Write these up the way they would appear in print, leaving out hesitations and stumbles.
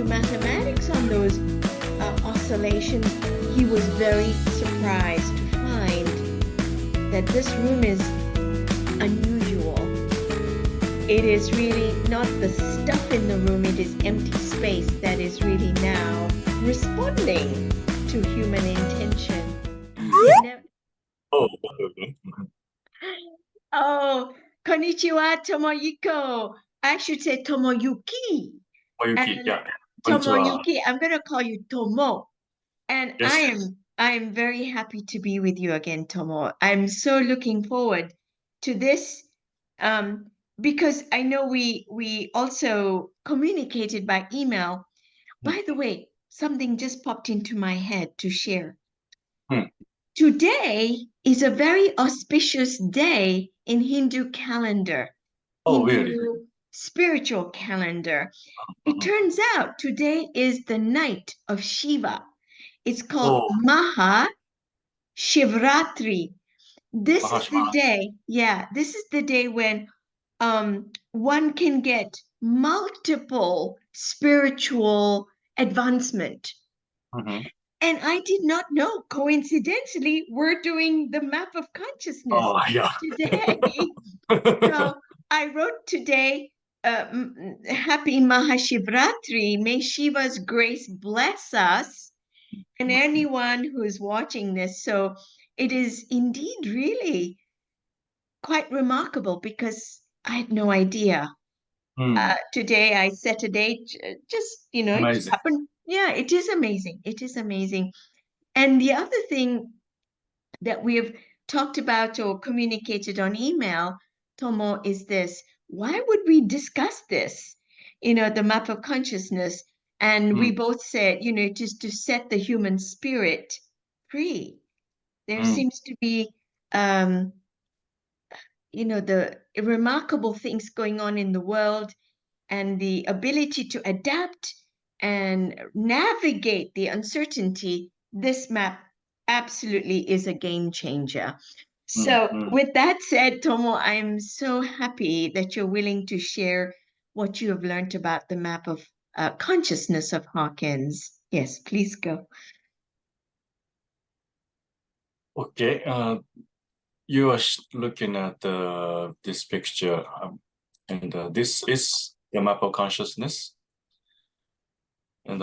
do mathematics on those oscillations, he was very surprised to find that this room is unusual. It is really not the stuff in the room, it is empty space that is really now responding to human intention. Oh, Oh, konnichiwa, Tomoyuko. I should say Tomoyuki. Tomoyuki, And yeah. Tomoyuki, I'm going to call you Tomo. And Yes. I am very happy to be with you again, Tomo. I'm so looking forward to this because I know we also communicated by email. By the way, something just popped into my head to share. Today is a very auspicious day in Hindu calendar, Oh, really? Hindu spiritual calendar. It turns out today is the night of Shiva. It's called Oh, Maha Shivratri. This is the Mahashima. day, this is the day when one can get multiple spiritual advancement. And I did not know, coincidentally, we're doing the map of consciousness Oh, yeah. today. So I wrote today, Happy Mahashivratri. May Shiva's grace bless us and anyone who's watching this. So it is indeed really quite remarkable because I had no idea. Today I set a date, just, it Amazing. happened. Yeah, it is amazing. It is amazing. And the other thing that we have talked about or communicated on email, Tomo, is this. Why would we discuss this? The map of consciousness. And we both said, just to set the human spirit free. There seems to be, the remarkable things going on in the world and the ability to adapt and navigate the uncertainty. This map absolutely is a game changer. So with that said, Tomo, I'm so happy that you're willing to share what you have learned about the map of consciousness of Hawkins. Yes, please go. Okay. You are looking at this picture, and this is the map of consciousness. And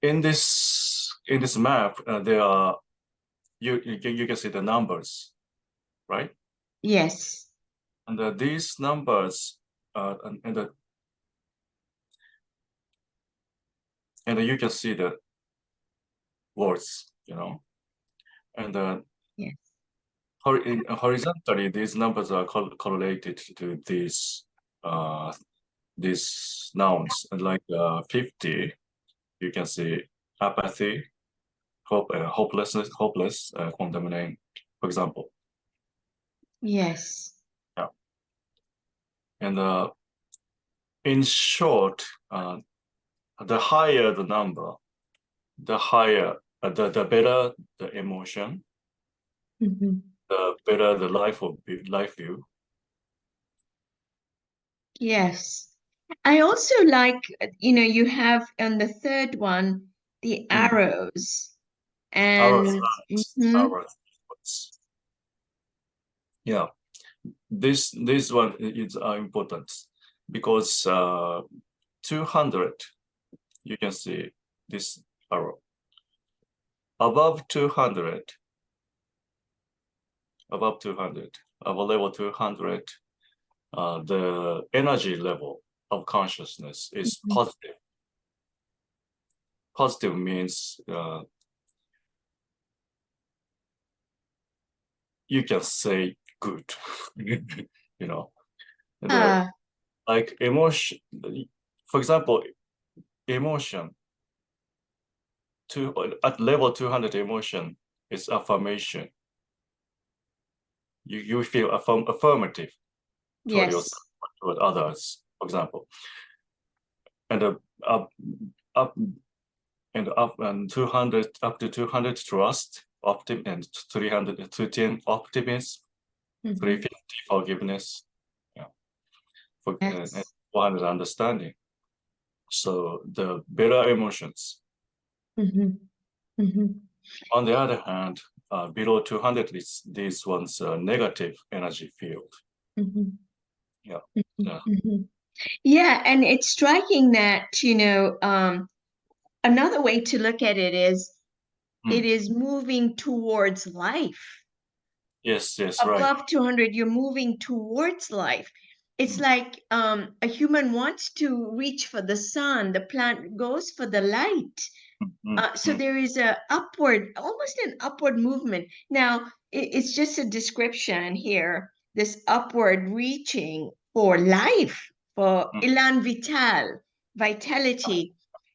in this map, there are you can see the numbers, right? Yes. And these numbers, and you can see the words, and Yes. horizontally, these numbers are correlated to these nouns, and like 50, you can see apathy, hopeless, condemnation, for example. Yes. Yeah. And in short, the higher the number, the higher, the better the emotion, the better the life view. Yes. I also like, you have on the third one, the arrows. And Arrows. Yeah, this one is important because 200, you can see this arrow. Above 200, above level 200, the energy level of consciousness is positive. Positive means you can say good, like emotion. For example, emotion at level 200 emotion is affirmation. You feel affirmative toward yourself, toward others, for example. And and 200 up to 200 trust, and 310 optimism, 350 forgiveness. Yeah. and Yes. 400 understanding. So the better emotions. Mm-hmm. Mm-hmm. On the other hand, below 200 is this one's negative energy field. Mm-hmm. Yeah. Yeah. Mm-hmm. Yeah, and it's striking that, another way to look at it is it Mm. is moving towards life. Yes, yes, right. Above 200, you're moving towards life. It's Mm, like a human wants to reach for the sun, the plant goes for the light. mm, mm, So mm. there is a upward, almost an upward movement. Now, it's just a description here, this upward reaching for life, for Mm, elan vital, vitality.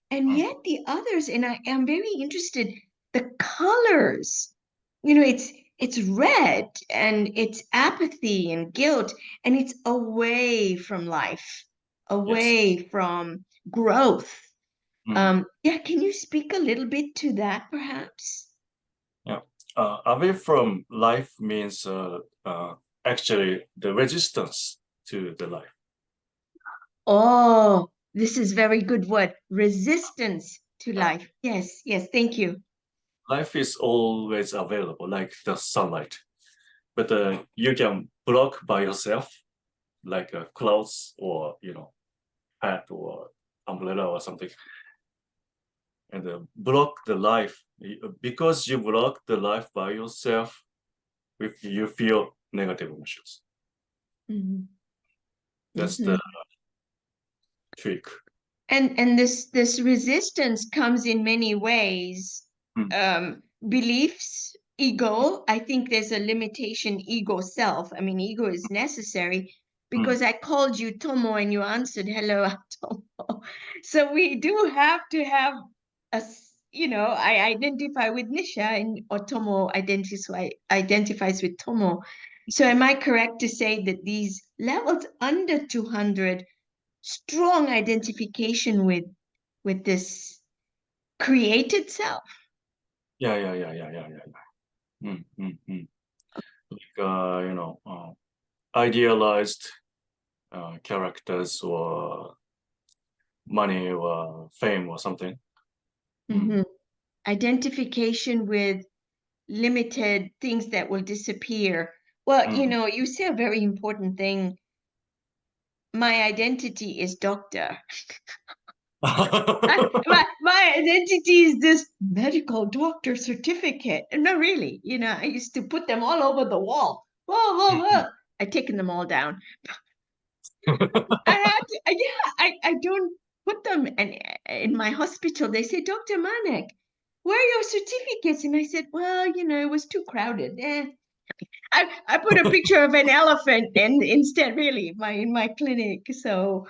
And mm. yet the others, and I am very interested, the colors, it's red and it's apathy and guilt, and it's away from life, Yes. away from growth. Mm. Yeah, can you speak a little bit to that, perhaps? Yeah. Away from life means actually the resistance to the life. Oh, this is very good word. Resistance to Yeah. life. Yes, yes, thank you. Life is always available, like the sunlight, but you can block by yourself, like clothes or hat or umbrella or something, and block the life. Because you block the life by yourself, if you feel negative emotions. Mhm, That's the mhm. trick. And this resistance comes in many ways. Mm, Beliefs, ego. I think there's a limitation, ego self. I mean, ego is necessary mm, because I called you Tomo and you answered hello, Tomo. So we do have to have I identify with Nisha and or Tomo identifies with Tomo. So am I correct to say that these levels under 200 strong identification with this created self? yeah. Like idealized characters or money or fame or something. Mm, Mhm. Identification with limited things that will disappear. Well, mm. you say a very important thing. My identity is doctor. My identity is this medical doctor certificate. And no, really, I used to put them all over the wall. Whoa, whoa, whoa. I've taken them all down. I had to, yeah, I don't put them in my hospital. They say, Dr. Manek, where are your certificates? And I said, well, it was too crowded. I put a picture of an elephant and instead, really, in my clinic. So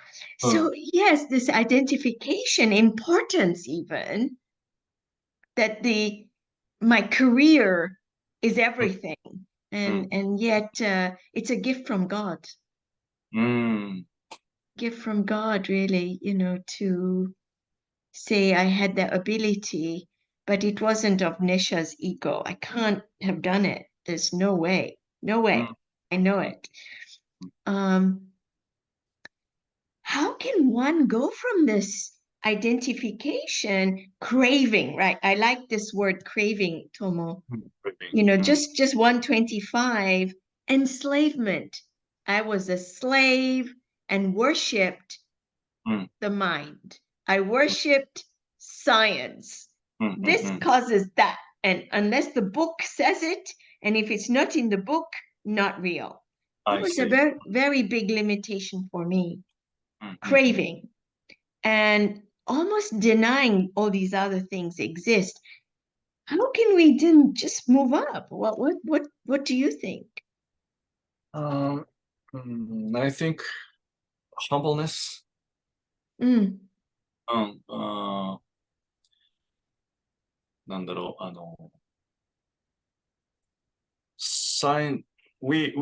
yes, this identification, importance even that my career is everything, and yet it's a gift from God. Mm, Gift from God, really, to say I had that ability, but it wasn't of Nisha's ego. I can't have done it. There's no way. No way. mm, I know it. Um, how can one go from this identification, craving, right? I like this word craving, Tomo. mm, Just 125, enslavement. I was a slave and worshipped mm, the mind. I worshipped science. This mm. causes that. And unless the book says it, and if it's not in the book, not real. That I was a see. very, very big limitation for me. Mm. Craving and almost denying all these other things exist. How can we then just move up? What do you think? Um, I think humbleness. うん、うん、なんだろう、science, we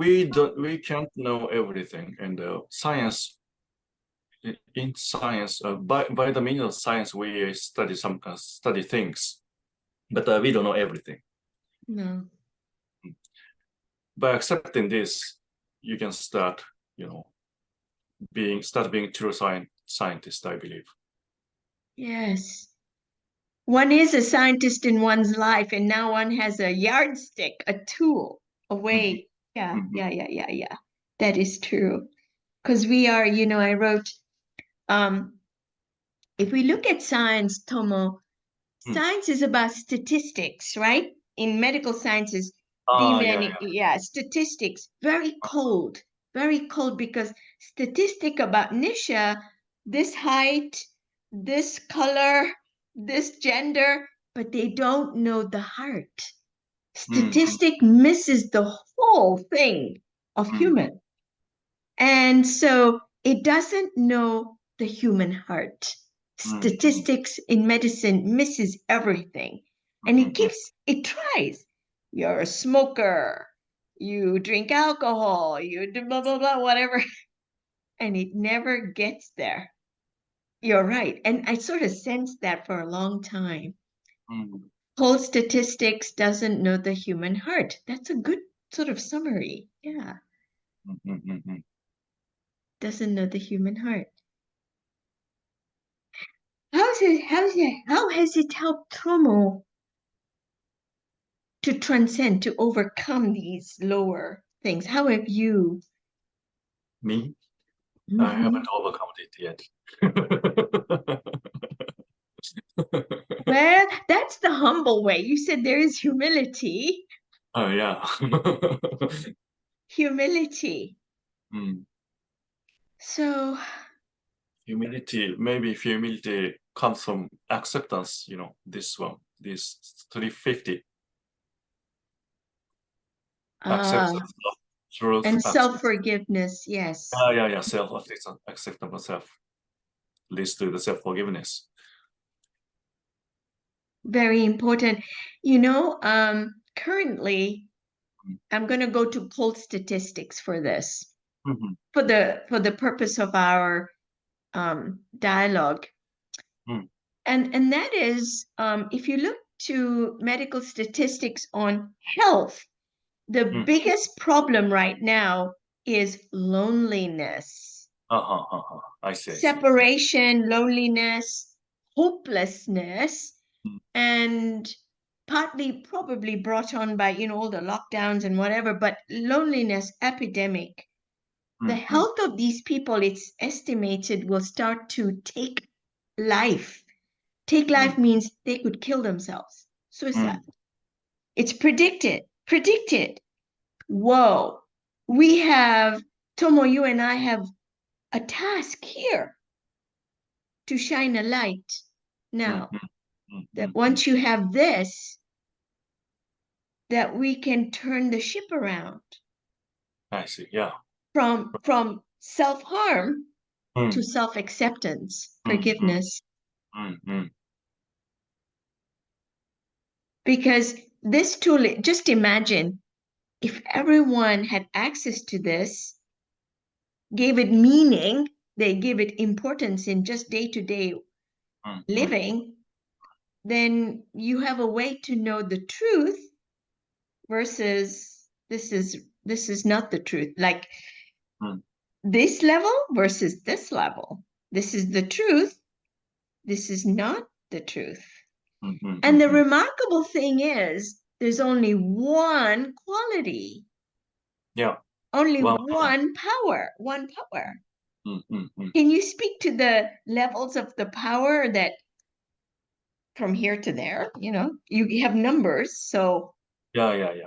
can't know everything, and science, in science, by the means of science, we study study things, but we don't know everything. no. By accepting this, you can start, start being true scientist, I believe. Yes. One is a scientist in one's life, and now one has a yardstick, a tool, a way. Yeah, yeah. That is true. Because we are, I wrote, if we look at science, Tomo, science is about statistics, right? In medical sciences, statistics, very cold because statistic about Nisha, this height, this color, this gender, but they don't know the heart. Statistic misses the whole thing of human. And so it doesn't know the human heart. Statistics in medicine misses everything. And it tries. You're a smoker, you drink alcohol, you do blah, blah, blah, whatever. And it never gets there. You're right. And I sort of sensed that for a long time. Whole statistics doesn't know the human heart. That's a good sort of summary. Yeah. Doesn't know the human heart. How has it helped Tomo to transcend, to overcome these lower things? How have you? Me? I haven't overcome it yet. Well, that's the humble way. You said there is humility. Oh, yeah. Humility. So, maybe humility comes from acceptance, this 350. Acceptance of truth. And self-forgiveness, yes. Yeah. Self-acceptable self leads to the self-forgiveness. Very important. Currently, I'm going to go to poll statistics for this, for the purpose of our dialogue. And that is, if you look to medical statistics on health, the biggest problem right now is loneliness. I see. Separation, loneliness, hopelessness, and partly probably brought on by, all the lockdowns and whatever, but loneliness epidemic. The health of these people, it's estimated, will start to take life. Take life means they could kill themselves. Suicide. It's predicted. Whoa. We have, Tomo, you and I have a task here to shine a light now. That once you have this, that we can turn the ship around. I see, yeah. From self-harm to self-acceptance, forgiveness. Because this tool, just imagine if everyone had access to this, gave it meaning, they give it importance in just day-to-day living, then you have a way to know the truth versus this is not the truth. Like this level versus this level. This is the truth. This is not the truth. And the remarkable thing is, there's only one quality. Yeah. Only one power. Can you speak to the levels of the power that from here to there, you have numbers, so. Yeah.